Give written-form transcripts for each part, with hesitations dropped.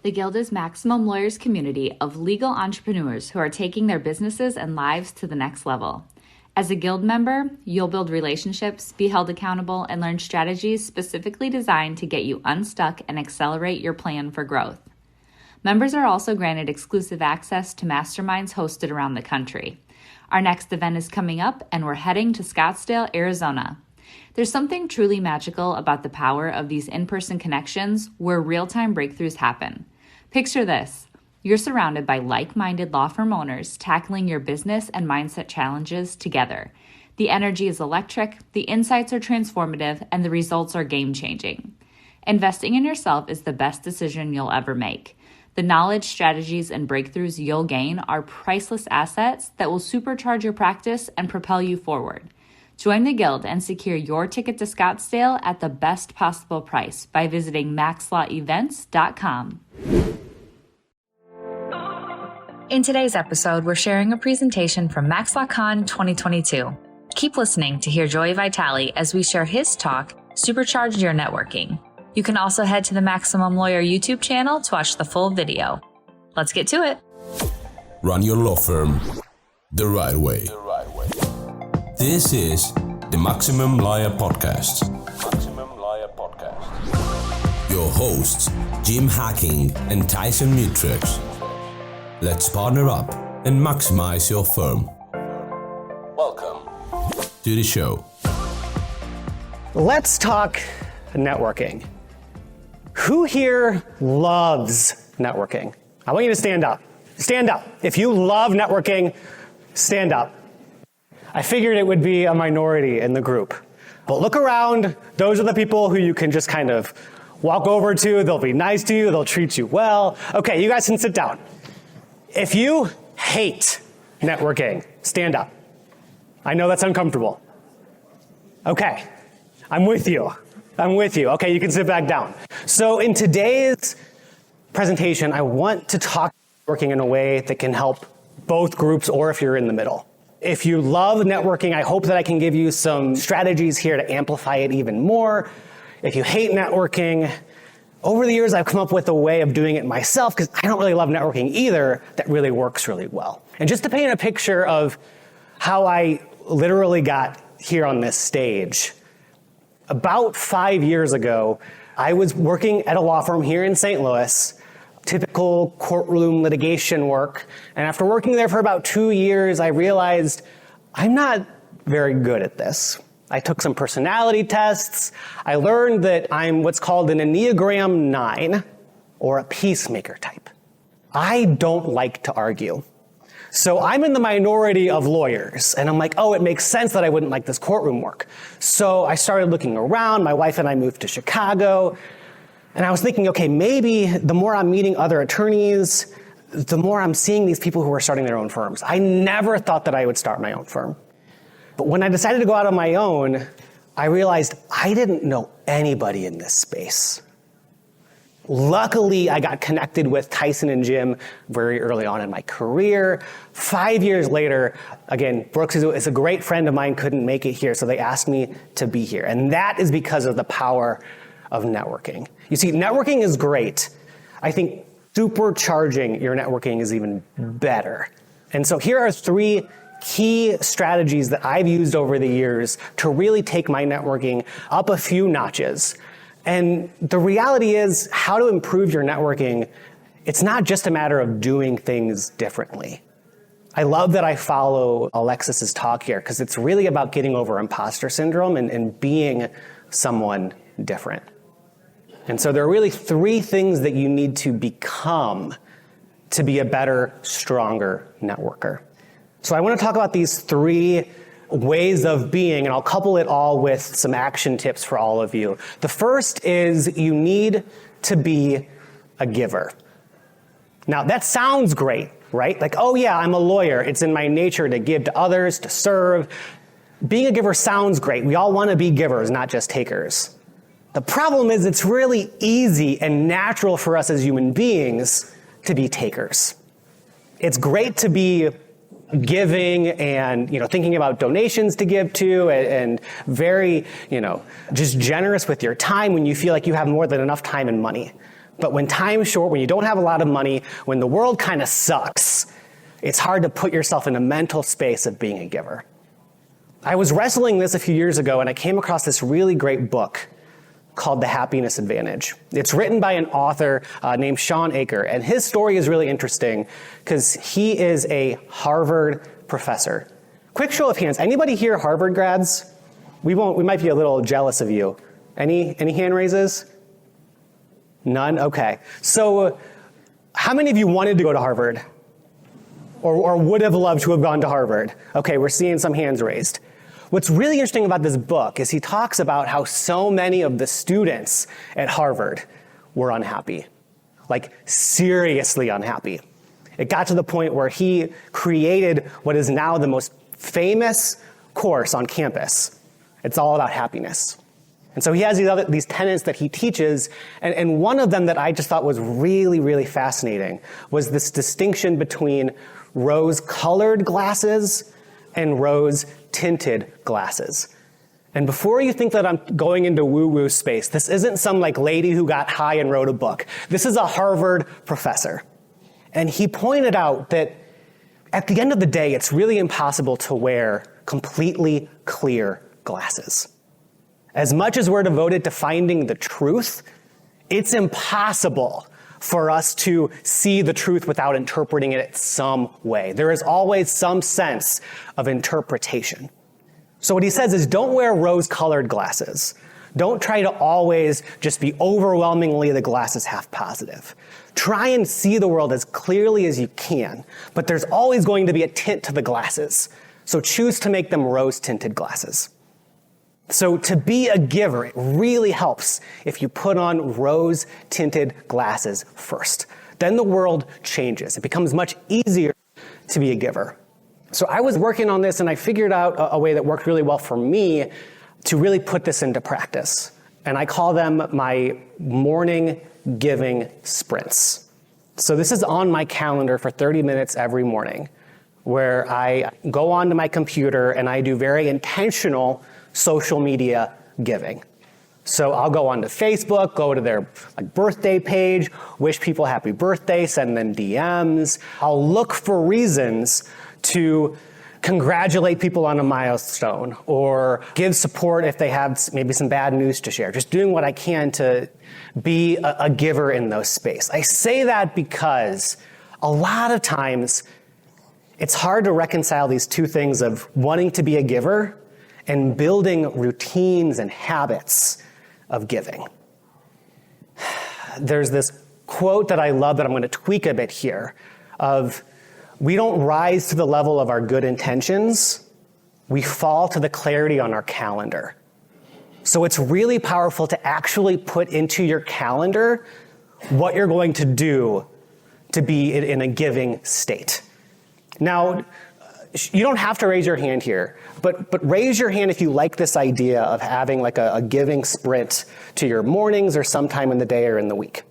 The Guild is Maximum Lawyers' community of legal entrepreneurs who are taking their businesses and lives to the next level. As a Guild member, you'll build relationships, be held accountable, and learn strategies specifically designed to get you unstuck and accelerate your plan for growth. Members are also granted exclusive access to masterminds hosted around the country. Our next event is coming up, and we're heading to Scottsdale, Arizona. There's something truly magical about the power of these in-person connections where real-time breakthroughs happen. Picture this. You're surrounded by like-minded law firm owners tackling your business and mindset challenges together. The energy is electric, the insights are transformative, and the results are game-changing. Investing in yourself is the best decision you'll ever make. The knowledge, strategies, and breakthroughs you'll gain are priceless assets that will supercharge your practice and propel you forward. Join the Guild and secure your ticket to Scottsdale at the best possible price by visiting maxlawevents.com. In today's episode, we're sharing a presentation from MaxLawCon 2022. Keep listening to hear Joey Vitale as we share his talk, Supercharge Your Networking. You can also head to the Maximum Lawyer YouTube channel to watch the full video. Let's get to it. Run your law firm the right way. This is the Maximum Lawyer Podcast. Your hosts, Jim Hacking and Tyson Mutrux. Let's partner up and maximize your firm. Welcome to the show. Let's talk networking. Who here loves networking? I want you to stand up. Stand up. If you love networking, stand up. I figured it would be a minority in the group. But look around. Those are the people who you can just kind of walk over to. They'll be nice to you. They'll treat you well. Okay, you guys can sit down. If you hate networking, stand up. I know that's uncomfortable. Okay, I'm with you. Okay, you can sit back down. So in today's presentation, I want to talk networking in a way that can help both groups or if you're in the middle. If you love networking, I hope that I can give you some strategies here to amplify it even more. If you hate networking, over the years, I've come up with a way of doing it myself because I don't really love networking either that really works really well. And just to paint a picture of how I literally got here on this stage, about 5 years ago, I was working at a law firm here in St. Louis, typical courtroom litigation work. And after working there for about 2 years, I realized I'm not very good at this. I took some personality tests. I learned that I'm what's called an Enneagram 9, or a peacemaker type. I don't like to argue. So I'm in the minority of lawyers, and I'm like, oh, it makes sense that I wouldn't like this courtroom work. So I started looking around. My wife and I moved to Chicago, and I was thinking, okay, maybe the more I'm meeting other attorneys, the more I'm seeing these people who are starting their own firms. I never thought that I would start my own firm. But when I decided to go out on my own, I realized I didn't know anybody in this space. Luckily, I got connected with Tyson and Jim very early on in my career. 5 years later, again, Brooks is a great friend of mine, couldn't make it here, so they asked me to be here. And that is because of the power of networking. You see, networking is great. I think supercharging your networking is even better. And so here are 3 key strategies that I've used over the years to really take my networking up a few notches. And the reality is, how to improve your networking, it's not just a matter of doing things differently. I love that I follow Alexis's talk here because it's really about getting over imposter syndrome and being someone different. And so there are really 3 things that you need to become to be a better, stronger networker. So I want to talk about these 3 ways of being, and I'll couple it all with some action tips for all of you. The first is you need to be a giver. Now that sounds great, right? Like, oh yeah, I'm a lawyer. It's in my nature to give to others, to serve. Being a giver sounds great. We all want to be givers, not just takers. The problem is it's really easy and natural for us as human beings to be takers. It's great to be giving and, thinking about donations to give to and very, just generous with your time when you feel like you have more than enough time and money. But when time's short, when you don't have a lot of money, when the world kind of sucks, it's hard to put yourself in a mental space of being a giver. I was wrestling this a few years ago, and I came across this really great book called The Happiness Advantage. It's written by an author named Sean Aker, and his story is really interesting because he is a Harvard professor. Quick show of hands, anybody here Harvard grads? We might be a little jealous of you. Any hand raises? None? Okay. So how many of you wanted to go to Harvard? Or would have loved to have gone to Harvard? Okay, we're seeing some hands raised. What's really interesting about this book is he talks about how so many of the students at Harvard were unhappy. Like, seriously unhappy. It got to the point where he created what is now the most famous course on campus. It's all about happiness. And so he has these tenets that he teaches, and one of them that I just thought was really, really fascinating was this distinction between rose-colored glasses and rose-tinted glasses. And before you think that I'm going into woo-woo space, this isn't some lady who got high and wrote a book. This is a Harvard professor. And he pointed out that at the end of the day, it's really impossible to wear completely clear glasses. As much as we're devoted to finding the truth, it's impossible for us to see the truth without interpreting it some way. There is always some sense of interpretation. So what he says is, don't wear rose-colored glasses. Don't try to always just be overwhelmingly the glass is half positive. Try and see the world as clearly as you can, but there's always going to be a tint to the glasses. So choose to make them rose-tinted glasses. So to be a giver, it really helps if you put on rose-tinted glasses first. Then the world changes. It becomes much easier to be a giver. So I was working on this, and I figured out a way that worked really well for me to really put this into practice. And I call them my morning giving sprints. So this is on my calendar for 30 minutes every morning, where I go onto my computer and I do very intentional social media giving. So I'll go onto Facebook, go to their birthday page, wish people happy birthday, send them DMs. I'll look for reasons to congratulate people on a milestone or give support if they have maybe some bad news to share. Just doing what I can to be a giver in those space. I say that because a lot of times it's hard to reconcile these two things of wanting to be a giver and building routines and habits of giving. There's this quote that I love that I'm going to tweak a bit here of, we don't rise to the level of our good intentions, we fall to the clarity on our calendar. So it's really powerful to actually put into your calendar what you're going to do to be in a giving state. Now, you don't have to raise your hand here, but raise your hand if you like this idea of having a giving sprint to your mornings or sometime in the day or in the week.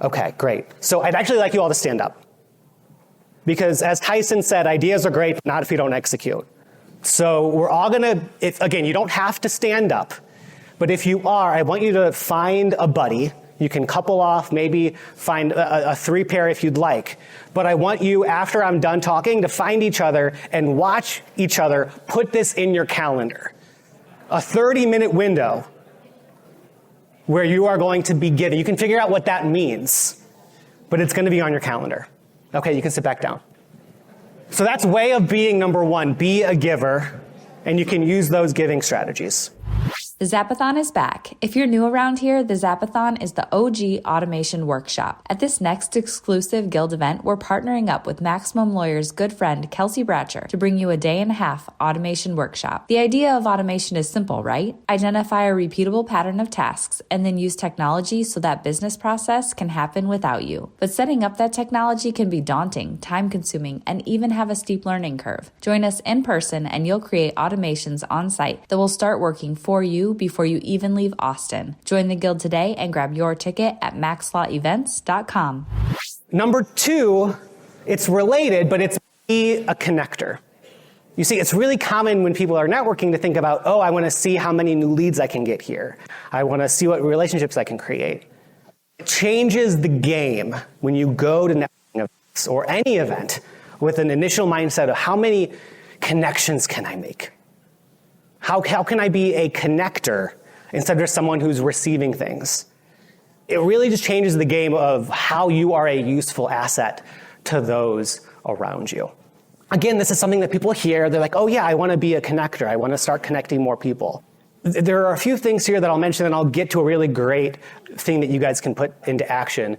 Okay, great. So I'd actually like you all to stand up. Because as Tyson said, ideas are great, but not if you don't execute. So we're all again, you don't have to stand up, but if you are, I want you to find a buddy. You can couple off, maybe find a three pair if you'd like. But I want you, after I'm done talking, to find each other and watch each other put this in your calendar. A 30-minute window where you are going to be giving. You can figure out what that means, but it's going to be on your calendar. Okay, you can sit back down. So that's way of being number one, be a giver, and you can use those giving strategies. The Zapathon is back. If you're new around here, the Zapathon is the OG automation workshop. At this next exclusive Guild event, we're partnering up with Maximum Lawyer's good friend, Kelsey Bratcher, to bring you a day-and-a-half automation workshop. The idea of automation is simple, right? Identify a repeatable pattern of tasks and then use technology so that business process can happen without you. But setting up that technology can be daunting, time-consuming, and even have a steep learning curve. Join us in person and you'll create automations on site that will start working for you before you even leave Austin. Join the Guild today and grab your ticket at maxlawevents.com. Number two, it's related, but it's be a connector. You see, it's really common when people are networking to think about, I want to see how many new leads I can get here. I want to see what relationships I can create. It changes the game when you go to networking events or any event with an initial mindset of how many connections can I make? How can I be a connector instead of someone who's receiving things? It really just changes the game of how you are a useful asset to those around you. Again, this is something that people hear. They're like, oh yeah, I want to be a connector. I want to start connecting more people. There are a few things here that I'll mention, and I'll get to a really great thing that you guys can put into action.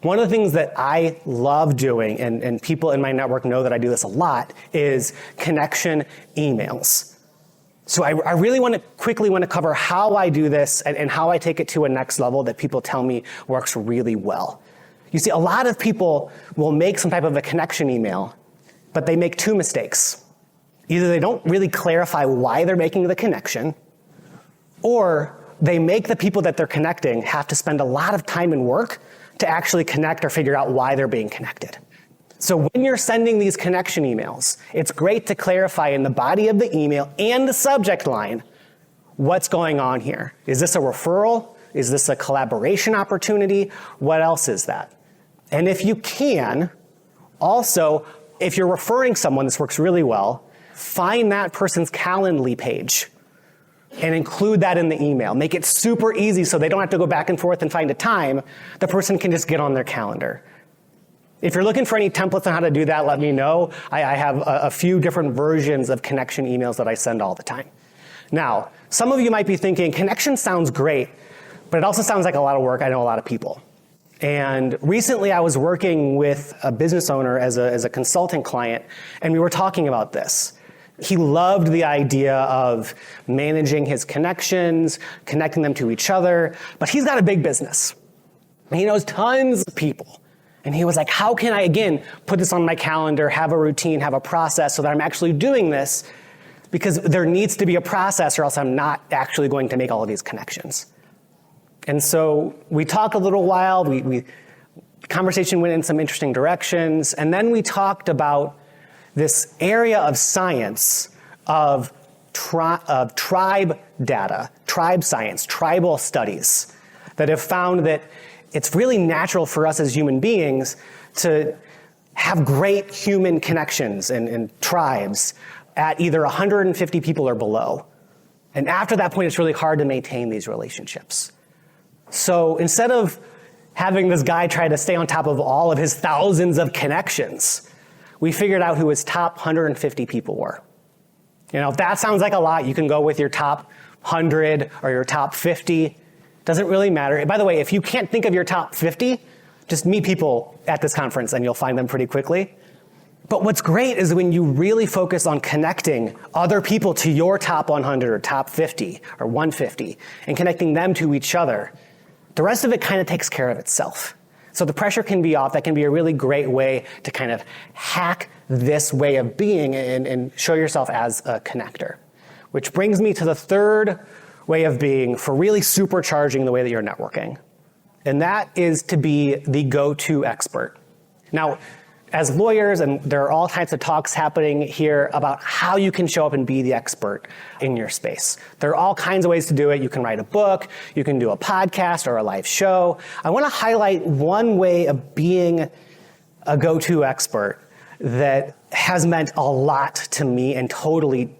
One of the things that I love doing, and people in my network know that I do this a lot, is connection emails. So I really quickly want to cover how I do this and how I take it to a next level that people tell me works really well. You see, a lot of people will make some type of a connection email, but they make two mistakes. Either they don't really clarify why they're making the connection, or they make the people that they're connecting have to spend a lot of time and work to actually connect or figure out why they're being connected. So when you're sending these connection emails, it's great to clarify in the body of the email and the subject line what's going on here. Is this a referral? Is this a collaboration opportunity? What else is that? And if you can, also, if you're referring someone, this works really well, find that person's Calendly page and include that in the email. Make it super easy so they don't have to go back and forth and find a time. The person can just get on their calendar. If you're looking for any templates on how to do that, let me know. I have a few different versions of connection emails that I send all the time. Now, some of you might be thinking, connection sounds great, but it also sounds like a lot of work. I know a lot of people. And recently I was working with a business owner as a consulting client, and we were talking about this. He loved the idea of managing his connections, connecting them to each other, but he's got a big business. He knows tons of people. And he was like, how can I, again, put this on my calendar, have a routine, have a process so that I'm actually doing this? Because there needs to be a process or else I'm not actually going to make all of these connections. And so we talked a little while, conversation went in some interesting directions, and then we talked about this area of science of tribe data, tribe science, tribal studies that have found that it's really natural for us as human beings to have great human connections and tribes at either 150 people or below. And after that point, it's really hard to maintain these relationships. So instead of having this guy try to stay on top of all of his thousands of connections, we figured out who his top 150 people were. You know, if that sounds like a lot, you can go with your top 100 or your top 50. Doesn't really matter. By the way, if you can't think of your top 50, just meet people at this conference and you'll find them pretty quickly. But what's great is when you really focus on connecting other people to your top 100 or top 50 or 150 and connecting them to each other, the rest of it kind of takes care of itself. So the pressure can be off. That can be a really great way to kind of hack this way of being and show yourself as a connector. Which brings me to the third way of being for really supercharging the way that you're networking. And that is to be the go-to expert. Now, as lawyers, and there are all types of talks happening here about how you can show up and be the expert in your space. There are all kinds of ways to do it. You can write a book, you can do a podcast or a live show. I want to highlight one way of being a go-to expert that has meant a lot to me and totally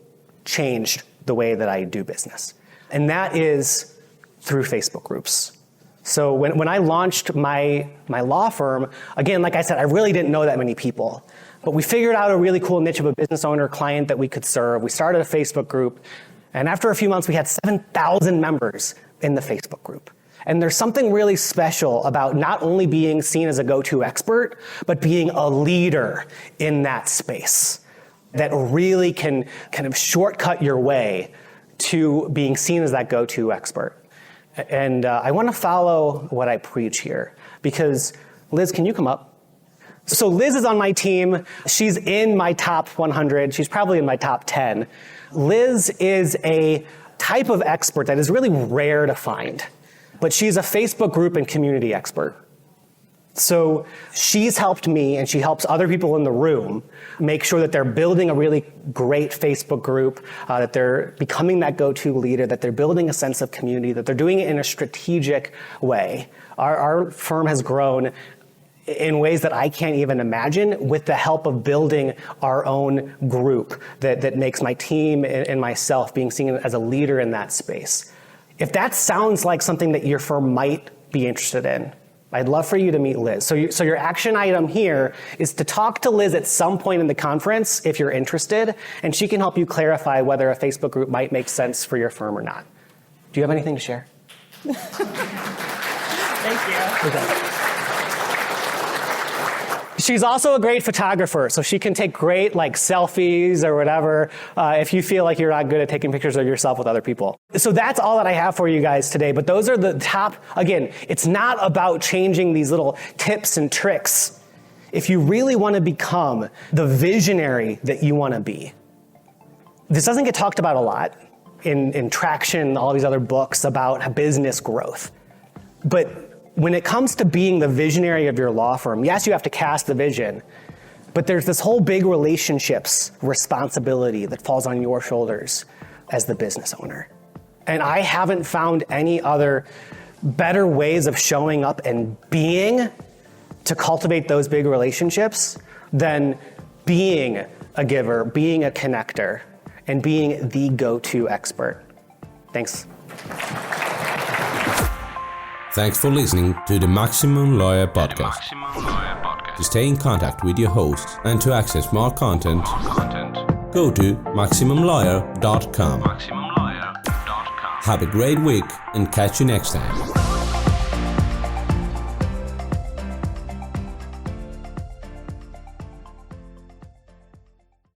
changed the way that I do business. And that is through Facebook groups. So when I launched my law firm, again, like I said, I really didn't know that many people. But we figured out a really cool niche of a business owner client that we could serve. We started a Facebook group. And after a few months, we had 7,000 members in the Facebook group. And there's something really special about not only being seen as a go-to expert, but being a leader in that space that really can kind of shortcut your way to being seen as that go-to expert. And I want to follow what I preach here because, Liz, can you come up? So Liz is on my team. She's in my top 100. She's probably in my top 10. Liz is a type of expert that is really rare to find, but she's a Facebook group and community expert. So she's helped me, and she helps other people in the room make sure that they're building a really great Facebook group, that they're becoming that go-to leader, that they're building a sense of community, that they're doing it in a strategic way. Our firm has grown in ways that I can't even imagine with the help of building our own group that makes my team and myself being seen as a leader in that space. If that sounds like something that your firm might be interested in, I'd love for you to meet Liz. So your action item here is to talk to Liz at some point in the conference if you're interested, and she can help you clarify whether a Facebook group might make sense for your firm or not. Do you have anything to share? Thank you. Okay. She's also a great photographer, so she can take great selfies or whatever if you feel like you're not good at taking pictures of yourself with other people. So that's all that I have for you guys today, but those are the top, again, it's not about changing these little tips and tricks. If you really want to become the visionary that you want to be, this doesn't get talked about a lot in Traction, all these other books about business growth. But when it comes to being the visionary of your law firm, yes, you have to cast the vision, but there's this whole big relationships responsibility that falls on your shoulders as the business owner. And I haven't found any other better ways of showing up and being to cultivate those big relationships than being a giver, being a connector, and being the go-to expert. Thanks. Thanks for listening to the Maximum Lawyer Podcast. To stay in contact with your host and to access more content, go to MaximumLawyer.com. Have a great week and catch you next time.